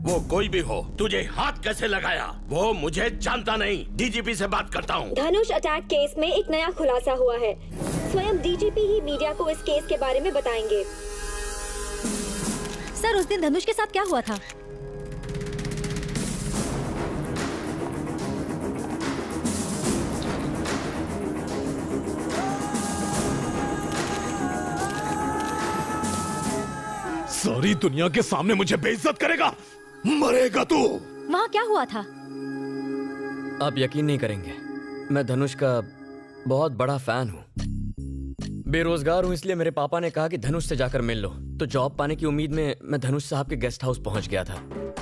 वो कोई भी हो, तुझे हाथ कैसे लगाया वो मुझे जानता नहीं। डीजीपी से बात करता हूँ। धनुष अटैक केस में एक नया खुलासा हुआ है। स्वयं डीजीपी ही मीडिया को इस केस के बारे में बताएंगे। सर, उस दिन धनुष के साथ क्या हुआ था? सारी दुनिया के सामने मुझे बेइज्जत करेगा, मरेगा तू। वहाँ क्या हुआ था? आप यकीन नहीं करेंगे, मैं धनुष का बहुत बड़ा फैन हूँ। बेरोजगार हूँ, इसलिए मेरे पापा ने कहा कि धनुष से जाकर मिल लो। तो जॉब पाने की उम्मीद में मैं धनुष साहब के गेस्ट हाउस पहुँच गया था।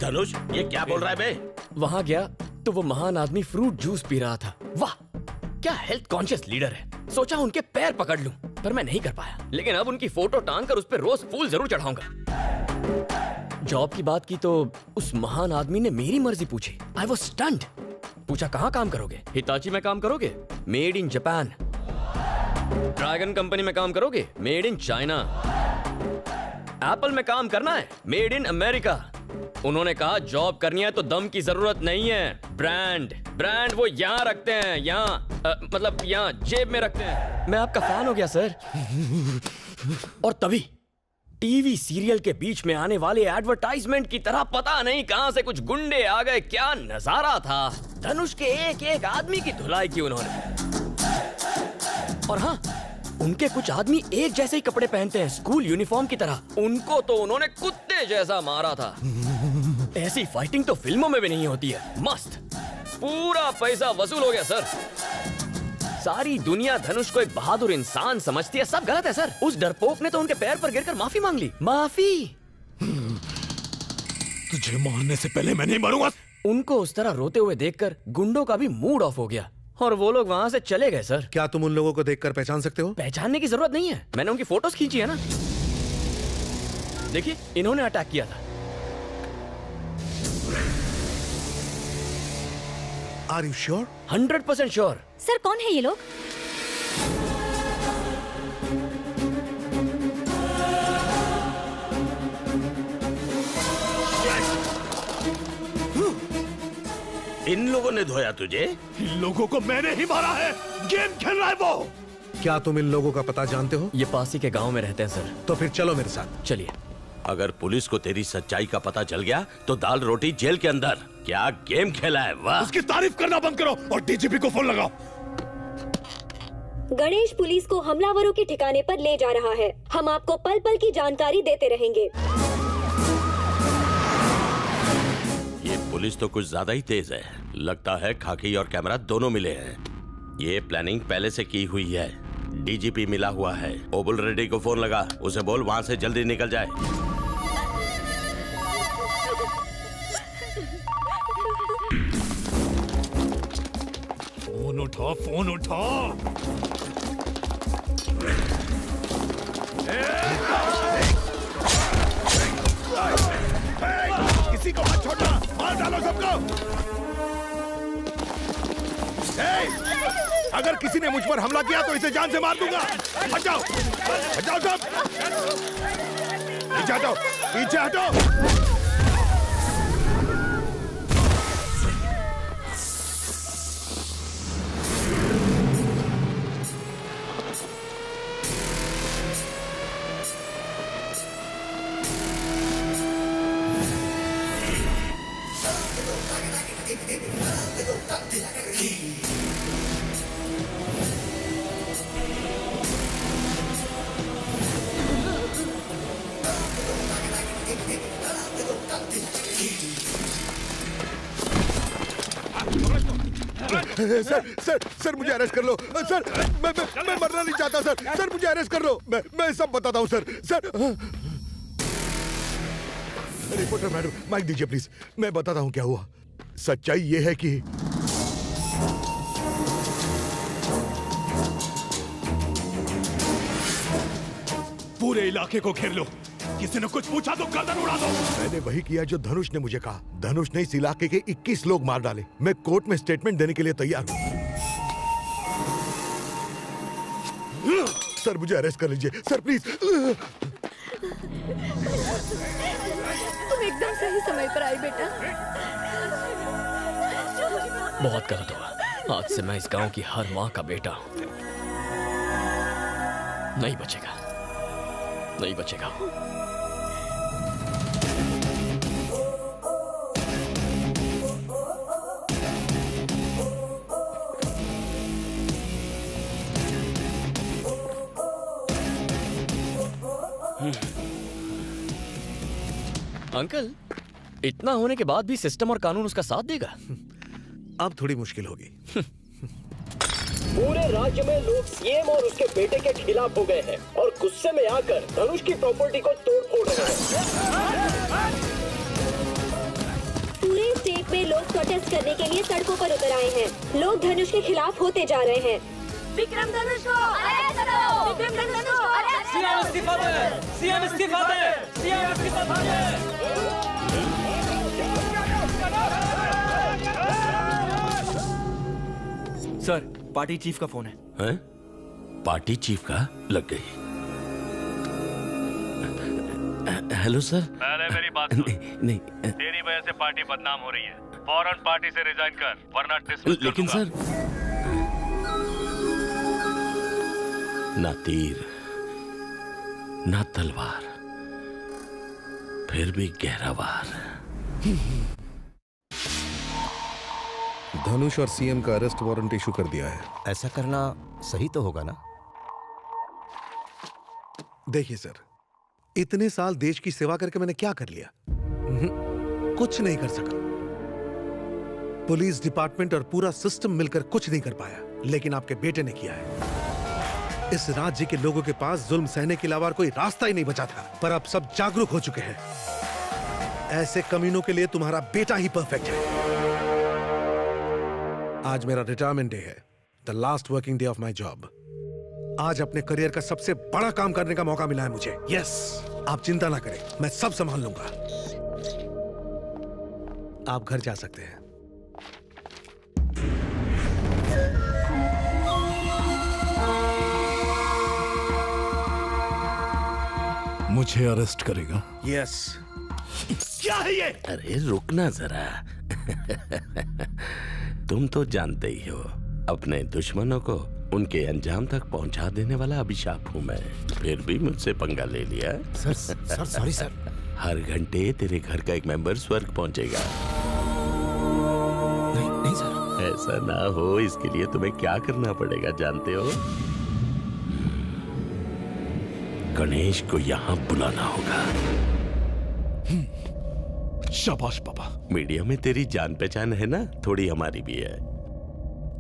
धनुष, ये क्या बोल रहा है बे? वहाँ गया तो वो महान आदमी फ्रूट जूस पी रहा था। वाह, क्या हेल्थ कॉन्शियस लीडर है। सोचा उनके पैर पकड़ लूं, पर मैं नहीं कर पाया। लेकिन अब उनकी फोटो टांग कर उस पर रोज फूल जरूर चढ़ाऊंगा। जॉब की बात की तो उस महान आदमी ने मेरी मर्जी पूछी। I was stunned. पूछा कहाँ काम करोगे? हिताची में काम करोगे? Made in Japan. Dragon company में काम करोगे? Made in China. एप्पल में काम करना है? Made in America. उन्होंने कहा जॉब करनी है तो दम की जरूरत नहीं है, ब्रांड वो यहाँ रखते हैं, यहाँ मतलब यहाँ जेब में रखते हैं। मैं आपका फैन हो गया सर। और तभी टीवी सीरियल के बीच में आने वाले एडवर्टाइजमेंट की तरह पता नहीं कहां से कुछ गुंडे आ गए। क्या नजारा था। धनुष के एक एक आदमी की धुलाई की उन्होंने। और हाँ, उनके कुछ आदमी एक जैसे ही कपड़े पहनते हैं, स्कूल यूनिफॉर्म की तरह। उनको तो उन्होंने कुत्ते जैसा मारा था। ऐसी फाइटिंग तो फिल्मों में भी नहीं होती है। मस्त, पूरा पैसा वसूल हो गया सर। सारी दुनिया धनुष को एक बहादुर इंसान समझती है। सब गलत है सर। उस डरपोक ने तो उनके पैर पर गिरकर माफी मांग ली। माफी? तुझे मारने से पहले मैं नहीं मरूंगा। उनको उस तरह रोते हुए देखकर गुंडों का भी मूड ऑफ हो गया और वो लोग वहाँ से चले गए सर। क्या तुम उन लोगों को देखकर पहचान सकते हो? पहचानने की जरूरत नहीं है, मैंने उनकी फोटोज खींची है ना। देखिए, इन्होंने अटैक किया था। Are you sure? 100% sure. Sir, कौन है ये लोग? इन लोगों ने धोया तुझे? इन लोगों को मैंने ही मारा है। गेम खेल रहा है वो। क्या तुम इन लोगों का पता जानते हो? ये पास ही के गांव में रहते हैं सर। तो फिर चलो मेरे साथ। चलिए। अगर पुलिस को तेरी सच्चाई का पता चल गया तो दाल रोटी जेल के अंदर। क्या गेम खेला है? वाह। उसकी तारीफ करना बंद करो और डीजीपी को फोन लगाओ। गणेश पुलिस को हमलावरों के ठिकाने पर ले जा रहा है। हम आपको पल पल की जानकारी देते रहेंगे। ये पुलिस तो कुछ ज्यादा ही तेज है। लगता है खाकी और कैमरा दोनों मिले हैं। ये प्लानिंग पहले से की हुई है। डीजीपी मिला हुआ है। ओबुल रेड्डी को फोन लगा, उसे बोल वहां से जल्दी निकल जाए। फोन उठा, फोन उठा। किसी को मत छोड़ना, मार डालो सबको। अगर किसी ने मुझ पर हमला किया तो इसे जान से मार दूंगा। हट जाओ सब। पीछे हटो, पीछे हटो। सर मुझे अरेस्ट कर लो सर। मैं मरना नहीं चाहता सर मुझे अरेस्ट कर लो। मैं सब बताता हूँ सर। रिपोर्टर मैडम, माइक दीजिए प्लीज। मैं बताता हूँ क्या हुआ। सच्चाई ये है कि पूरे इलाके को घेर लो। किसी ने कुछ पूछा तो गर्दन उड़ा दो। मैंने वही किया जो धनुष ने मुझे कहा। धनुष ने इस इलाके के 21 लोग मार डाले। मैं कोर्ट में स्टेटमेंट देने के लिए तैयार हूँ। सर मुझे अरेस्ट कर लीजिए सर प्लीज। तुम एक एकदम सही समय पर आई बेटा। बहुत गलत हुआ। आज से मैं इस गांव की हर माँ का बेटा हूं। नहीं बचेगा, नहीं बचेगा। अंकल, इतना होने के बाद भी सिस्टम और कानून उसका साथ देगा? अब थोड़ी मुश्किल होगी। पूरे राज्य में लोग सीएम और उसके बेटे के खिलाफ हो गए हैं और गुस्से में आकर धनुष की प्रॉपर्टी को तोड़ फोड़ रहे हैं। पूरे स्टेट में लोग प्रोटेस्ट करने के लिए सड़कों पर उतर आए हैं। लोग धनुष के खिलाफ होते जा रहे हैं। विक्रम धनुष को अरेस्ट करो! विक्रम धनुष को अरेस्ट करो! सीएम इस्तीफा दे! सीएम इस्तीफा दे! सीएम इस्तीफा दे! सर, पार्टी चीफ का फोन है। हैं? पार्टी चीफ का लग गई। Hello sir. पहले मेरी बात सुन। नहीं, तेरी वजह से पार्टी बदनाम हो रही है। फौरन पार्टी से रिजाइन कर, वरना डिसमिस कर लेकिन दूंगा। सर, ना तीर ना तलवार, फिर भी गहरा वार। धनुष और सीएम का अरेस्ट वारंट इशू कर दिया है। ऐसा करना सही तो होगा ना? देखिए सर, इतने साल देश की सेवा करके मैंने क्या कर लिया? कुछ नहीं कर सका। पुलिस डिपार्टमेंट और पूरा सिस्टम मिलकर कुछ नहीं कर पाया, लेकिन आपके बेटे ने किया है। इस राज्य के लोगों के पास जुल्म सहने के अलावा कोई रास्ता ही नहीं बचा था, पर अब सब जागरूक हो चुके हैं। ऐसे कमीनों के लिए तुम्हारा बेटा ही परफेक्ट है। आज मेरा रिटायरमेंट डे है, the last working day of my job. आज अपने करियर का सबसे बड़ा काम करने का मौका मिला है मुझे। यस, आप चिंता ना करें, मैं सब संभाल लूंगा। आप घर जा सकते हैं। मुझे अरेस्ट करेगा? यस। क्या है ये? अरे रुकना जरा। तुम तो जानते ही हो, अपने दुश्मनों को उनके अंजाम तक पहुंचा देने वाला अभिशाप हूं मैं। फिर भी मुझसे पंगा ले लिया। Sir sorry sir. हर घंटे तेरे घर का एक मेंबर स्वर्ग पहुंचेगा। नहीं सर। ऐसा ना हो, इसके लिए तुम्हें क्या करना पड़ेगा जानते हो? गणेश को यहाँ बुलाना होगा। शाबाश पापा। मीडिया में तेरी जान पहचान है ना, थोड़ी हमारी भी है।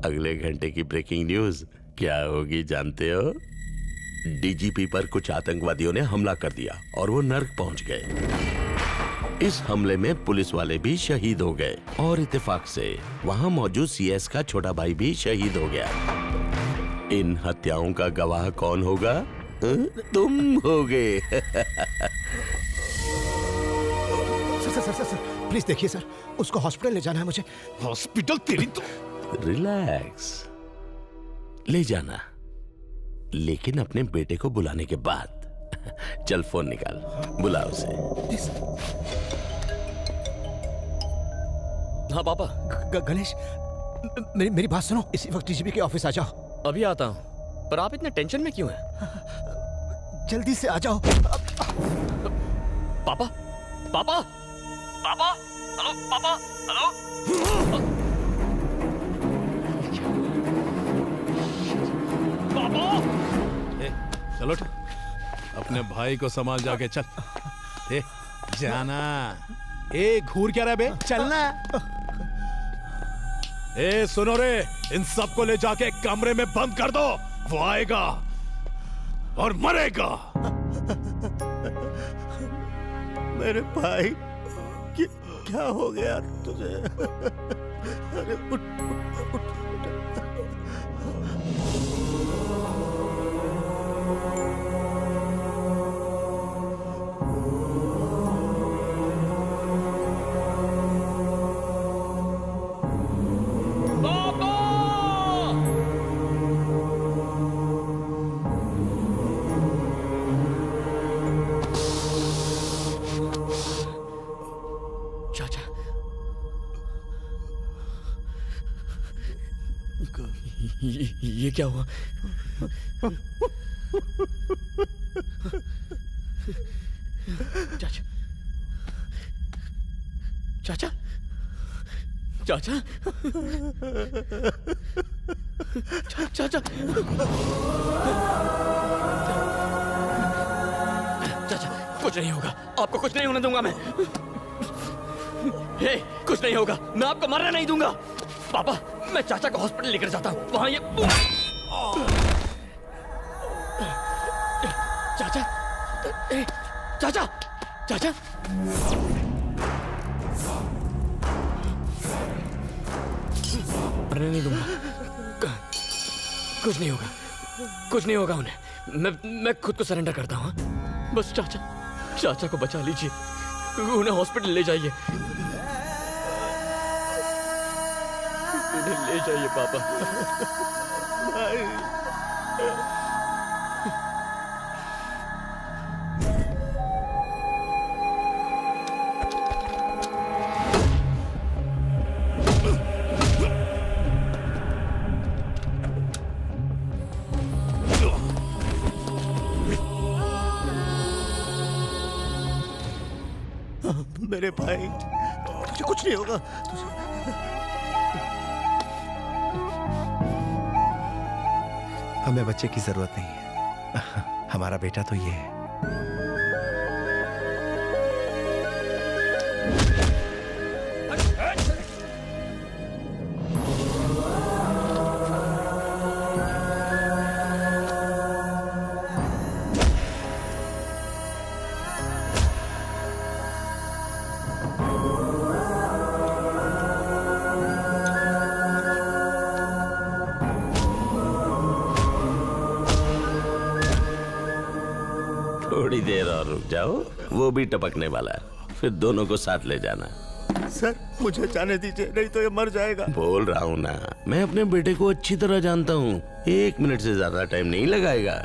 अगले घंटे की ब्रेकिंग न्यूज क्या होगी जानते हो? डीजीपी पर कुछ आतंकवादियों ने हमला कर दिया और वो नर्क पहुंच गए। इस हमले में पुलिस वाले भी शहीद हो गए और इत्तेफाक से वहां मौजूद सीएस का छोटा भाई भी शहीद हो गया। इन हत्याओं का गवाह कौन होगा? तुम होगे। सर, प्लीज देखिए सर, उसको हॉस्पिटल ले जाना है मुझे। हॉस्पिटल? तेरी तो। रिलैक्स, ले जाना, लेकिन अपने बेटे को बुलाने के बाद। चल फोन निकाल, बुला उसे। हाँ पापा। गणेश, मेरी बात सुनो, इसी वक्त डीजीपी के ऑफिस आ जाओ। अभी आता हूँ, पर आप इतने टेंशन में क्यों हैं? जल्दी से आ जाओ। पापा, पापा, पापा, हेलो पापा, हेलो। पापा, चलो अपने भाई को संभाल जाके चल। जाना। घूर क्या रहा बे? चलना। सुनो रे, इन सबको ले जाके कमरे में बंद कर दो। वो आएगा और मरेगा। मेरे भाई, क्या हो गया तुझे? अरे उठ। ये क्या हुआ? चाचा, चाचा, चाचा, चाचा, चाचा, कुछ नहीं होगा, आपको कुछ नहीं होने दूंगा मैं। हे, कुछ नहीं होगा, मैं आपको मरने नहीं दूंगा। पापा, मैं चाचा को हॉस्पिटल लेकर जाता हूँ, वहां ये चाचा, चाचा, चाचा, मरने नहीं दूंगा, कुछ नहीं होगा, कुछ नहीं होगा उन्हें। मैं खुद को सरेंडर करता हूँ। बस चाचा, चाचा को बचा लीजिए, उन्हें हॉस्पिटल ले जाइए, उन्हें ले जाइए पापा। मेरे भाई, तुझे कुछ नहीं होगा। हमें बच्चे की जरूरत नहीं है, हमारा बेटा तो ये है। थोड़ी देर और रुक जाओ, वो भी टपकने वाला है, फिर दोनों को साथ ले जाना। सर, मुझे जाने दीजिए, नहीं तो ये मर जाएगा। बोल रहा हूँ ना, मैं अपने बेटे को अच्छी तरह जानता हूँ, 1 मिनट से ज्यादा टाइम नहीं लगाएगा।